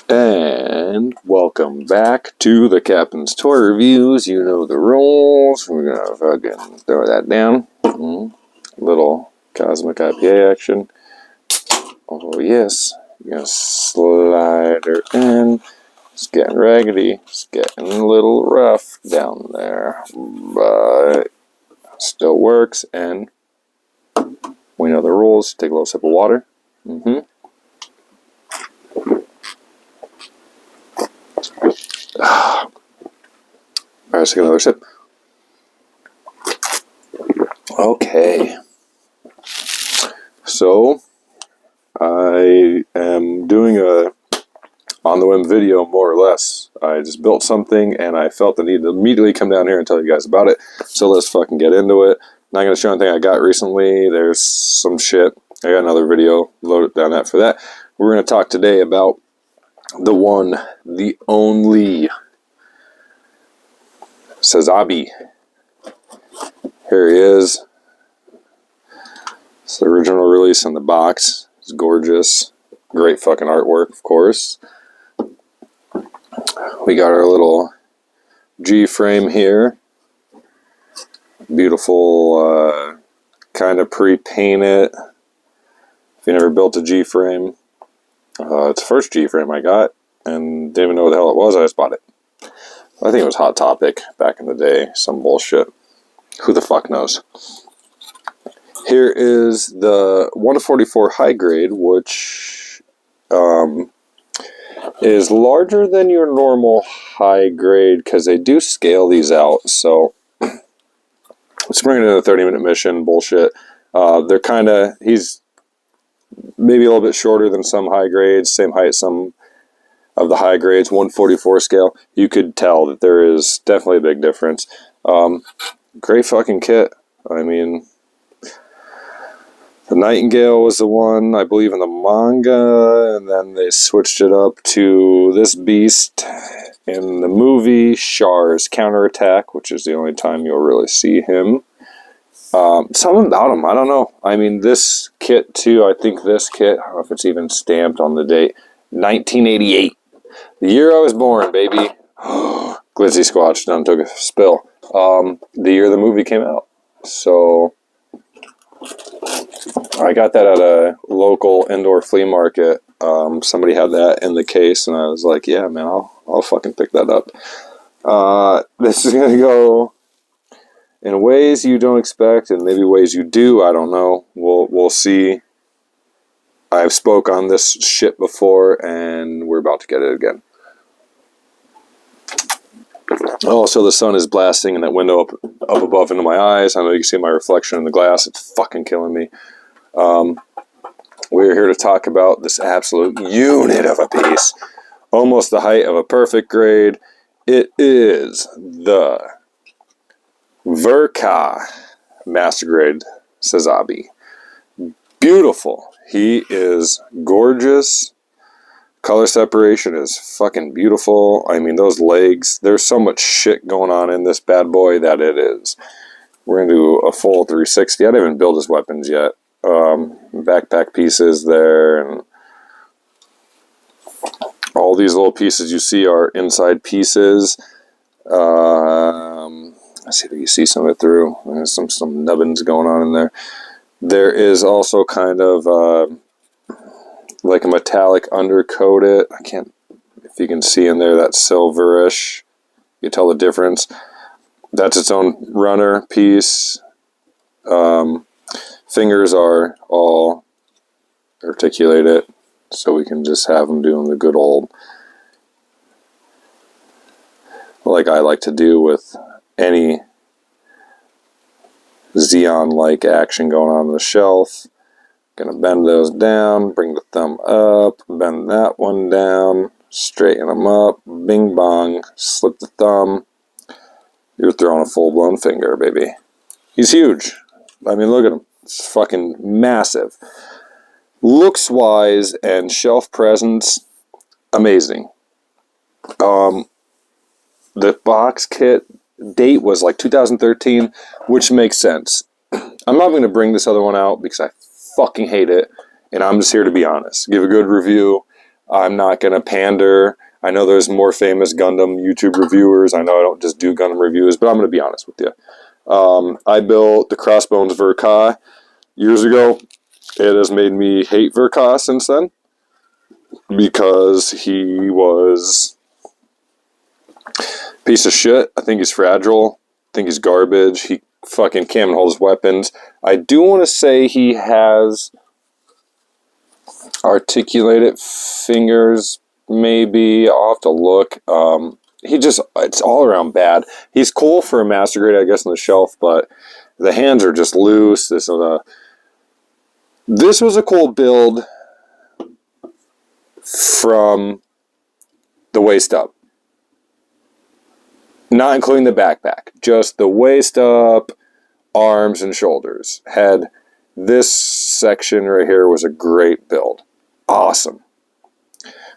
And welcome back to the Captain's Toy Reviews. You know the rules. We're gonna fucking throw that down. Little cosmic IPA action. Oh yes, you're gonna slide her in. It's getting raggedy. It's getting a little rough down there, but still works. And we know the rules. Take a little sip of water. Alright, let's take another sip. Okay. So, I am doing a on-the-whim video, more or less. I just built something, and I felt the need to immediately come down here and tell you guys about it. So let's fucking get into it. Not going to show anything I got recently. There's some shit. I got another video loaded down that for that. We're going to talk today about the one, the only Sazabi. Here he is. It's the original release in the box. It's gorgeous. Great fucking artwork, of course. We got our little G-frame here. Beautiful, kind of pre-painted. If you never built a G-frame, it's the first G-frame I got, and didn't even know what the hell it was. I just bought it. I think it was Hot Topic back in the day. Some bullshit. Who the fuck knows? Here is the 144 high grade, which is larger than your normal high grade because they do scale these out. So let's bring it in a 30-minute mission. Bullshit. They're kind of, he's maybe a little bit shorter than some high grades, same height some of the high grades, 144 scale. You could tell that there is definitely a big difference. Great fucking kit. I mean, the Nightingale was the one, I believe, in the manga, and then they switched it up to this beast in the movie, Char's Counterattack, which is the only time you'll really see him. Something about him, I don't know. I mean, this kit, too, I think this kit, I don't know if it's even stamped on the date, 1988. The year I was born, baby. Glizzy Squatch done took a spill. The year the movie came out. So I got that at a local indoor flea market. Somebody had that in the case, and I was like, yeah, man, I'll fucking pick that up. This is going to go in ways you don't expect, and maybe ways you do, I don't know. We'll see. I've spoke on this shit before, and we're about to get it again. Oh, so the sun is blasting in that window up above into my eyes. I know you can see my reflection in the glass. It's fucking killing me. We're here to talk about this absolute unit of a piece. Almost the height of a perfect grade. It is the Verka Master Grade Sazabi. Beautiful. He is gorgeous. Color separation is fucking beautiful. I mean, those legs, there's so much shit going on in this bad boy that it is. We're going to do a full 360. I didn't even build his weapons yet. Backpack pieces there, and all these little pieces you see are inside pieces. Let's see if you can see some of it through. There's some nubbins going on in there. There is also kind of like a metallic undercoated. I can't, if you can see in there, that silverish. You tell the difference. That's its own runner piece. Fingers are all articulated, so we can just have them doing the good old, like I like to do with any Xeon-like action going on the shelf. Gonna bend those down, bring the thumb up, bend that one down, straighten them up, bing bong, slip the thumb. You're throwing a full-blown finger, baby. He's huge. I mean, look at him. It's fucking massive. Looks-wise and shelf presence, amazing. The box kit date was like 2013, which makes sense. I'm not going to bring this other one out because I fucking hate it, and I'm just here to be honest. Give a good review. I'm not going to pander. I know there's more famous Gundam YouTube reviewers. I know I don't just do Gundam reviews, but I'm going to be honest with you. I built the Crossbones Verka years ago. It has made me hate Verka since then because he was a piece of shit. I think he's fragile. I think he's garbage. He fucking can't hold his weapons. I do want to say he has articulated fingers, maybe. I'll have to look. It's all around bad. He's cool for a master grade, I guess, on the shelf, but the hands are just loose. This was a cool build from the waist up. Not including the backpack. Just the waist up, arms and shoulders. Had this section right here was a great build. Awesome.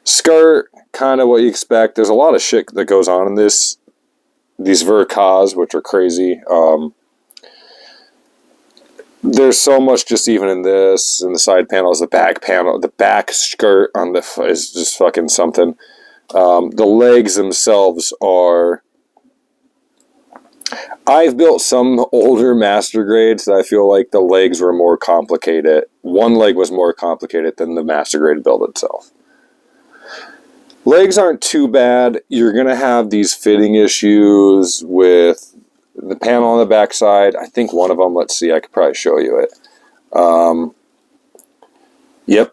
Skirt, kind of what you expect. There's a lot of shit that goes on in these Verkas, which are crazy. There's so much just even in this, in the side panels, the back panel, the back skirt on the is just fucking something. The legs themselves are... I've built some older master grades that I feel like the legs were more complicated. One leg was more complicated than the master grade build itself. Legs aren't too bad. You're going to have these fitting issues with the panel on the backside. I think one of them, let's see, I could probably show you it. Yep.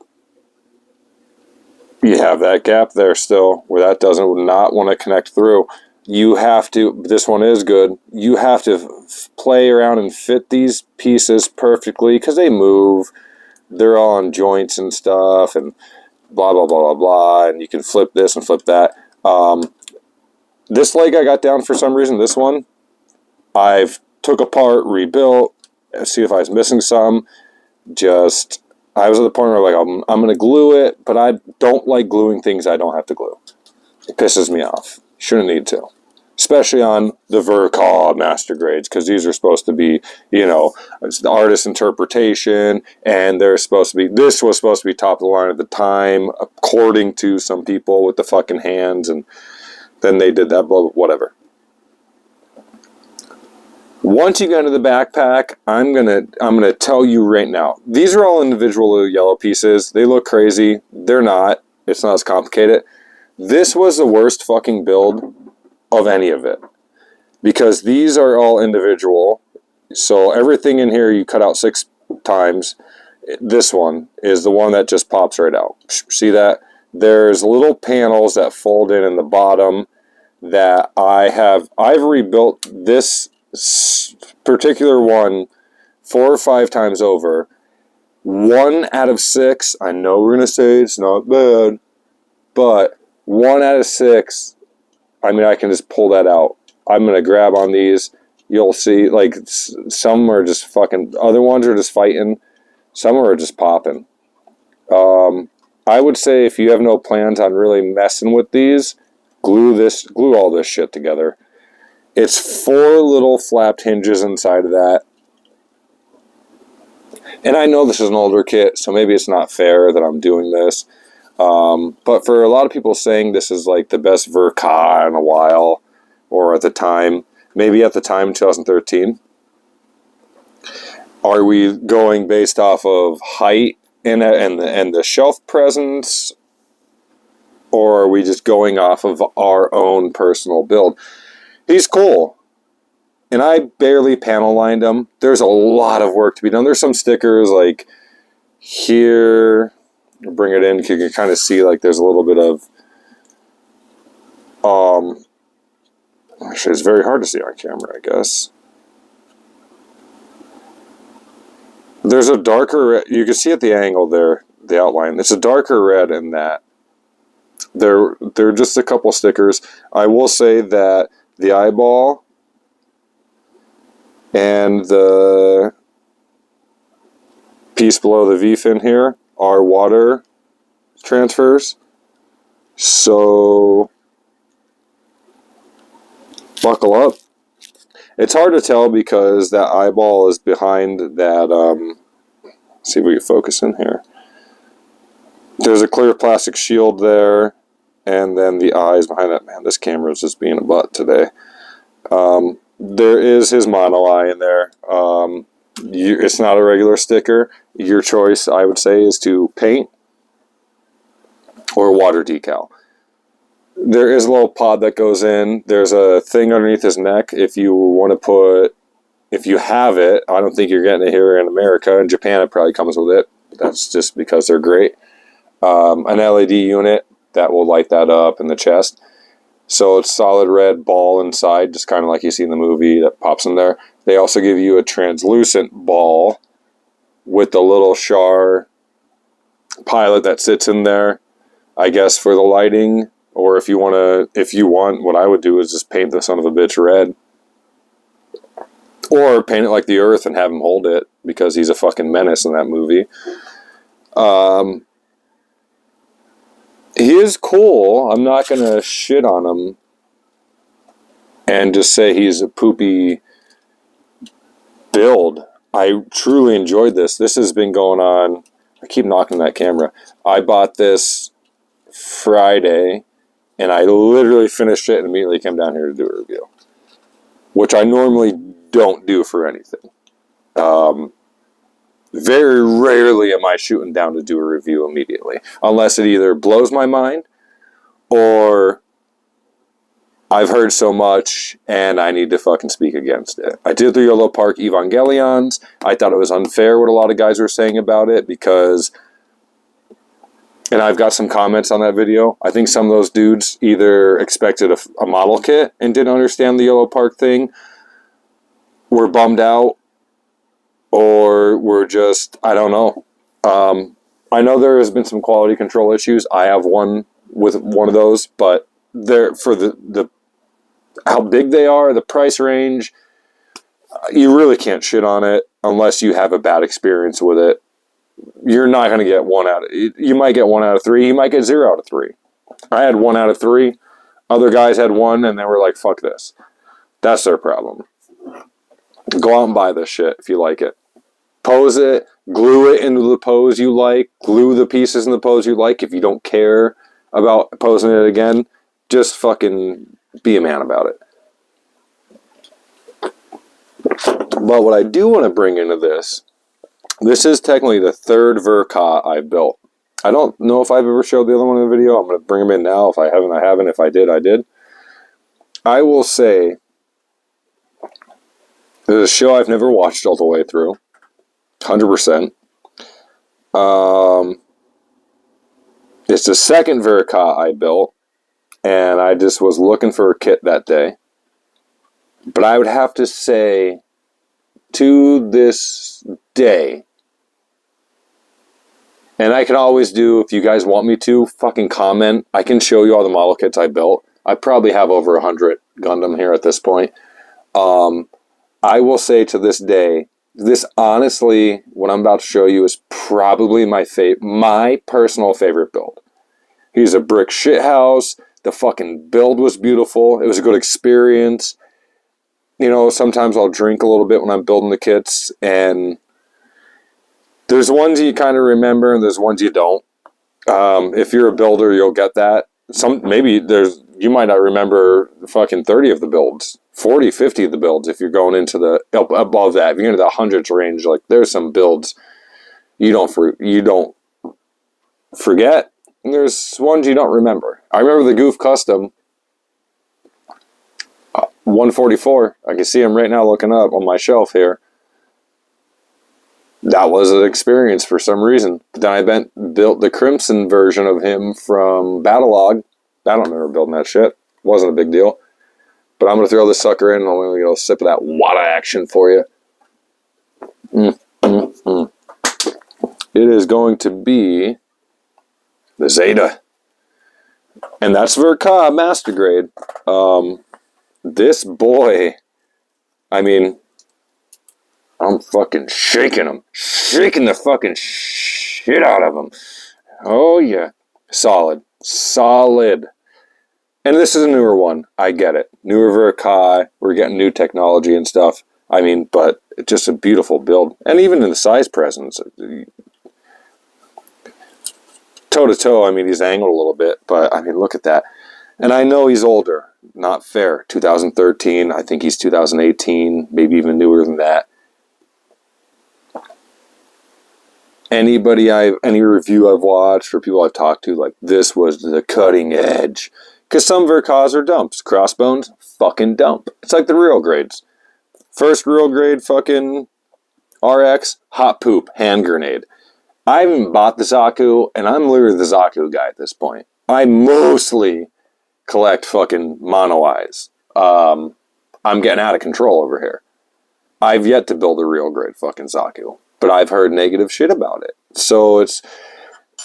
You have that gap there still where that would not want to connect through. You have to, this one is good, you have to play around and fit these pieces perfectly because they move. They're all on joints and stuff and blah, blah, blah, blah, blah. And you can flip this and flip that. This leg I got down for some reason, this one, I've took apart, rebuilt, see if I was missing some. I was at the point where like, I'm going to glue it, but I don't like gluing things I don't have to glue. It pisses me off. Shouldn't need to. Especially on the Verka master grades, because these are supposed to be, it's the artist's interpretation, and this was supposed to be top of the line at the time, according to some people with the fucking hands, and then they did that, whatever. Once you get into the backpack, I'm gonna tell you right now, these are all individual yellow pieces. They look crazy. They're not. It's not as complicated. This was the worst fucking build of any of it. Because these are all individual. So everything in here you cut out 6 times. This one is the one that just pops right out. See that? There's little panels that fold in the bottom that I've rebuilt this particular one 4 or 5 times over. 1 out of 6, I know we're going to say it's not bad, but 1 out of 6, I mean, I can just pull that out. I'm going to grab on these. You'll see, like, some are just fucking, other ones are just fighting. Some are just popping. I would say if you have no plans on really messing with these, glue all this shit together. It's 4 little flapped hinges inside of that. And I know this is an older kit, so maybe it's not fair that I'm doing this. But for a lot of people saying this is like the best Verka in a while, or at the time, maybe at the time, 2013, are we going based off of height and the shelf presence, or are we just going off of our own personal build? He's cool. And I barely panel lined him. There's a lot of work to be done. There's some stickers like here. Bring it in. You can kind of see like there's a little bit of actually it's very hard to see on camera, I guess. There's a darker red. You can see at the angle there, the outline. It's a darker red in that. They're just a couple stickers. I will say that the eyeball and the piece below the V-fin here are water transfers. So buckle up. It's hard to tell because that eyeball is behind that, see if we can focus in here. There's a clear plastic shield there, and then the eyes behind that. Man, this camera is just being a butt today. There is his mono eye in there. It's not a regular sticker. Your choice, I would say, is to paint or water decal. There is a little pod that goes in. There's a thing underneath his neck if you want to put, if you have it. I don't think you're getting it here in America. In Japan, it probably comes with it. That's just because they're great. An LED unit that will light that up in the chest. So it's solid red ball inside, just kind of like you see in the movie that pops in there. They also give you a translucent ball with the little Char pilot that sits in there, I guess, for the lighting. Or if you want, what I would do is just paint the son of a bitch red. Or paint it like the Earth and have him hold it, because he's a fucking menace in that movie. He is cool. I'm not going to shit on him and just say he's a poopy build. I truly enjoyed this. This has been going on. I keep knocking that camera. I bought this Friday, and I literally finished it and immediately came down here to do a review, which I normally don't do for anything. Very rarely am I shooting down to do a review immediately, unless it either blows my mind or I've heard so much and I need to fucking speak against it. I did the Yellow Park Evangelions. I thought it was unfair what a lot of guys were saying about it because, and I've got some comments on that video, I think some of those dudes either expected a model kit and didn't understand the Yellow Park thing, were bummed out, or we're just, I don't know. I know there has been some quality control issues. I have one with one of those, but they're for the how big they are, the price range, you really can't shit on it unless you have a bad experience with it. You're not going to get you might get 1 out of 3. You might get 0 out of 3. I had 1 out of 3. Other guys had 1 and they were like, fuck this. That's their problem. Go out and buy this shit if you like it. Pose it, glue it into the pose you like, glue the pieces in the pose you like. If you don't care about posing it again, just fucking be a man about it. But what I do want to bring into this is technically the third Verka I built. I don't know if I've ever showed the other one in the video. I'm going to bring them in now. If I haven't, I haven't. If I did, I did. I will say there's a show I've never watched all the way through. 100%. It's the second Verka I built, and I just was looking for a kit that day. But I would have to say, to this day, and I can always do, if you guys want me to, fucking comment. I can show you all the model kits I built. I probably have over 100 Gundam here at this point. I will say to this day, this honestly, what I'm about to show you is probably my personal favorite build. He's a brick shithouse. The fucking build was beautiful. It was a good experience. You know, sometimes I'll drink a little bit when I'm building the kits, and there's ones you kind of remember and there's ones you don't. If you're a builder, you'll get that. You might not remember fucking 30 of the builds, 40, 50 of the builds if you're going into the above that. If you're into the hundreds range, like there's some builds you don't forget, and there's ones you don't remember. I remember the Goof Custom 144. I can see him right now looking up on my shelf here. That was an experience for some reason. But then I built the Crimson version of him from Battlelog. I don't remember building that shit. Wasn't a big deal. But I'm going to throw this sucker in and I'm going to get a sip of that Wada action for you. It is going to be the Zeta. And that's Verka Master Grade. This boy, I mean, I'm fucking shaking him. Shaking the fucking shit out of him. Oh, yeah. Solid. Solid. And this is a newer one. I get it. Newer Verka. We're getting new technology and stuff. I mean, but it's just a beautiful build. And even in the size presence. toe to toe. I mean, he's angled a little bit, but I mean, look at that. And I know he's older. Not fair. 2013. I think he's 2018, maybe even newer than that. Any review I've watched or people I've talked to, like, this was the cutting edge. Because some Vercors are dumps. Crossbones, fucking dump. It's like the real grades. First real grade fucking RX, hot poop, hand grenade. I haven't bought the Zaku, and I'm literally the Zaku guy at this point. I mostly collect fucking mono eyes. I'm getting out of control over here. I've yet to build a real grade fucking Zaku, but I've heard negative shit about it. So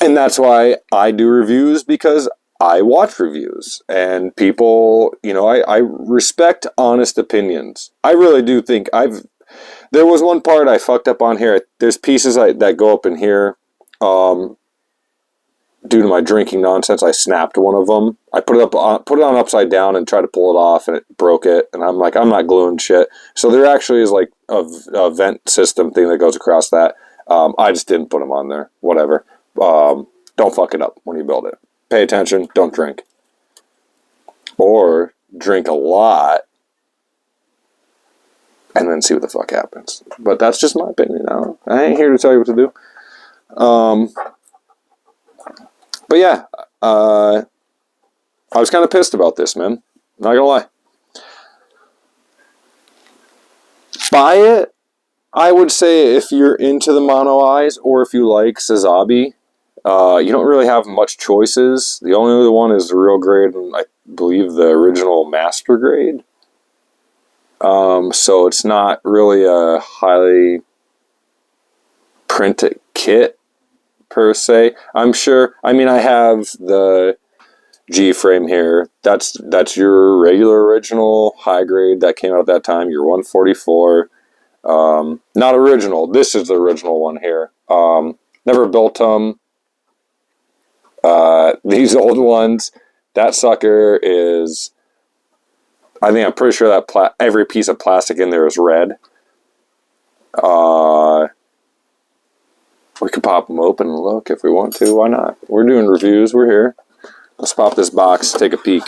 and that's why I do reviews, because I watch reviews, and people, I respect honest opinions. I really do think there was one part I fucked up on here. There's pieces that go up in here. Due to my drinking nonsense, I snapped one of them. I put it on upside down and tried to pull it off, and it broke it. And I'm like, I'm not gluing shit. So there actually is like a vent system thing that goes across that. I just didn't put them on there. Whatever. Don't fuck it up when you build it. Pay attention. Don't drink. Or drink a lot and then see what the fuck happens. But that's just my opinion. I ain't here to tell you what to do. But yeah, I was kind of pissed about this, man. Not gonna lie. Buy it. I would say if you're into the mono eyes, or if you like Sazabi, you don't really have much choices. The only other one is the real grade, and I believe the original master grade. So it's not really a highly printed kit per se. I'm sure. I mean, I have the G frame here. That's your regular original high grade that came out at that time. Your 144. Not original. This is the original one here. Never built them. These old ones. That sucker is. I'm pretty sure that every piece of plastic in there is red. We could pop them open and look if we want to. Why not? We're doing reviews. We're here. Let's pop this box, take a peek.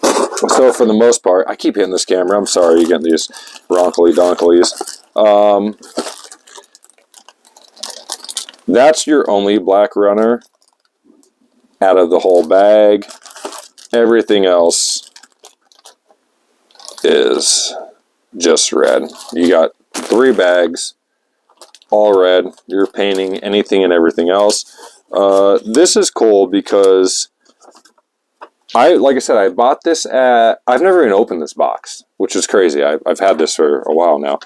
So for the most part, I keep hitting this camera. I'm sorry, you're getting these ronkly donklies. That's your only black runner out of the whole bag. Everything else is just red. You got 3 bags. All red. You're painting anything and everything else. This is cool because like I said, I bought this I've never even opened this box, which is crazy. I've had this for a while now.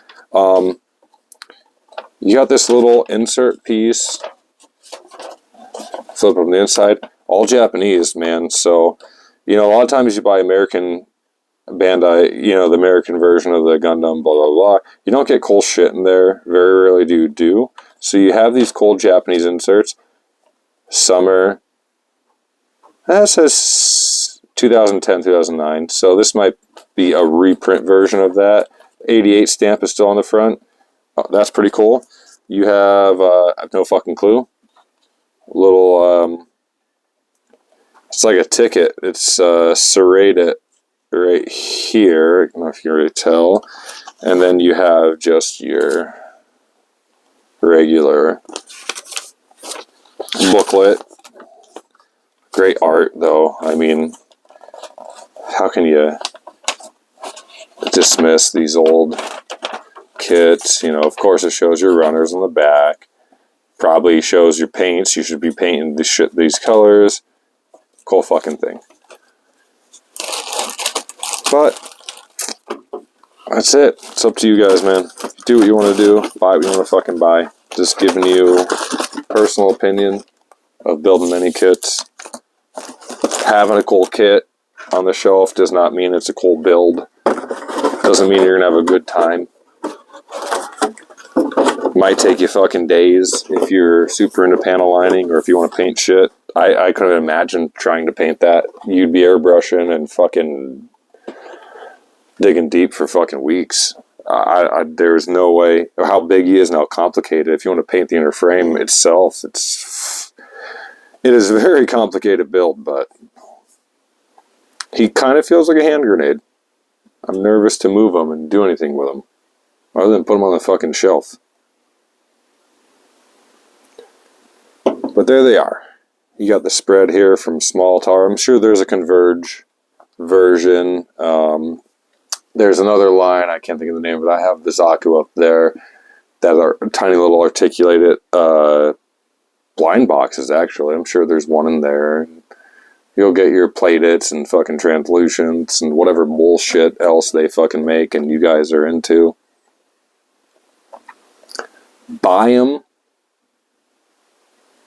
You got this little insert piece. Flip on the inside. All Japanese, man. So, a lot of times you buy American Bandai, the American version of the Gundam, blah, blah, blah. You don't get cool shit in there. Very rarely do you do. So you have these cool Japanese inserts. Summer. That says 2010, 2009. So this might be a reprint version of that. 88 stamp is still on the front. Oh, that's pretty cool. You have, I have no fucking clue. Little, it's like a ticket. It's serrated right here. I don't know if you can really tell. And then you have just your regular booklet. Great art, though. I mean, how can you dismiss these old kits? Of course it shows your runners on the back. Probably shows your paints. You should be painting these colors. Cool fucking thing. But that's it. It's up to you guys, man. Do what you want to do. Buy what you want to fucking buy. Just giving you personal opinion of building any kits. Having a cool kit on the shelf does not mean it's a cool build. Doesn't mean you're going to have a good time. Might take you fucking days if you're super into panel lining or if you want to paint shit. I couldn't imagine trying to paint that. You'd be airbrushing and fucking digging deep for fucking weeks. There's no way. How big he is and how complicated. If you want to paint the inner frame itself, It is a very complicated build, but he kind of feels like a hand grenade. I'm nervous to move him and do anything with him, other than put him on the fucking shelf. But there they are. You got the spread here from Small Tower. I'm sure there's a Converge version. There's another line, I can't think of the name, but I have the Zaku up there that are tiny little articulated blind boxes, actually. I'm sure there's one in there. You'll get your playdits and fucking translucents and whatever bullshit else they fucking make and you guys are into. Buy them,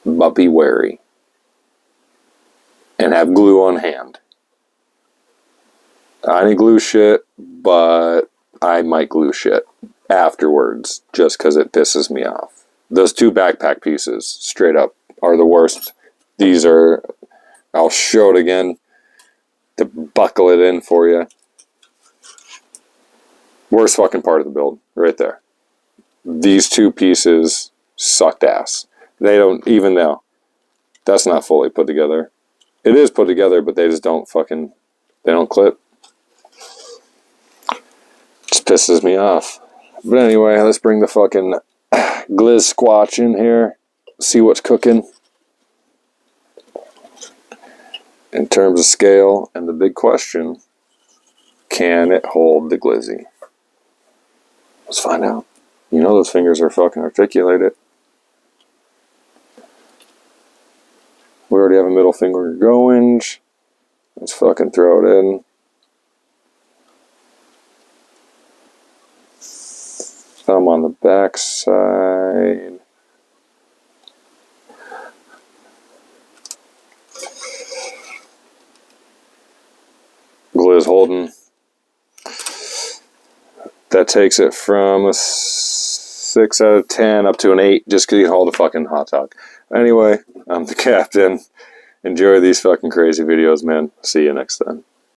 but be wary. And have glue on hand. I didn't glue shit, but I might glue shit afterwards just because it pisses me off. Those two backpack pieces, straight up, are the worst. These are, I'll show it again to buckle it in for you. Worst fucking part of the build, right there. These two pieces sucked ass. They don't, even now, that's not fully put together. It is put together, but they just don't fucking, they don't clip. Just pisses me off. But anyway, let's bring the fucking Gliz Squatch in here. See what's cooking. In terms of scale, and the big question, can it hold the Glizzy? Let's find out. You know those fingers are fucking articulated. We already have a middle finger going. Let's fucking throw it in. Thumb on the back side. Gliz holding. That takes it from a 6 out of 10 up to an 8 just because you hold a fucking hot dog. Anyway, I'm the captain. Enjoy these fucking crazy videos, man. See you next time.